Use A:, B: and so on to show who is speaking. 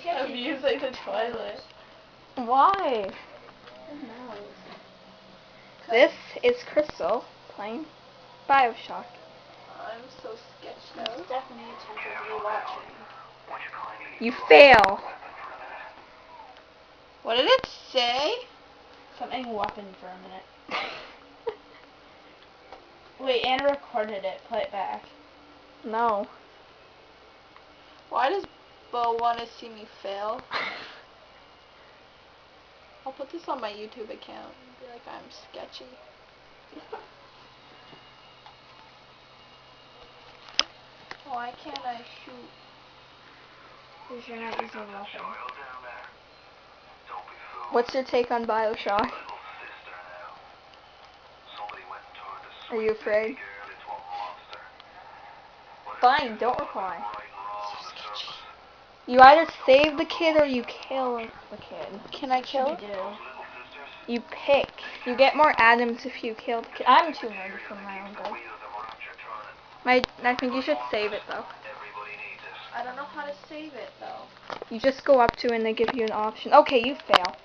A: of using the toilet.
B: Why? This is Crystal playing Bioshock.
A: I'm so sketched out.
C: Definitely attentively watching.
B: You fail.
A: What did it say?
C: Something weapon for a minute. Wait, Anna recorded it. Play it back.
B: No.
A: Why does Bo want to see me fail? I'll put this on my YouTube account and be like, I'm sketchy. Why can't I shoot?
C: Because you're not using a weapon.
B: What's your take on Bioshock? Are you afraid? Fine, don't reply.
A: So sketchy.
B: You either save the kid or you kill the kid.
A: Can I kill
C: You
A: him?
C: do.
B: You pick. You get more atoms if you kill the kid. I'm too nerdy for my own good. I think you should save it though.
A: I don't know how to save it though.
B: You just go up to it and they give you an option. Okay, you fail.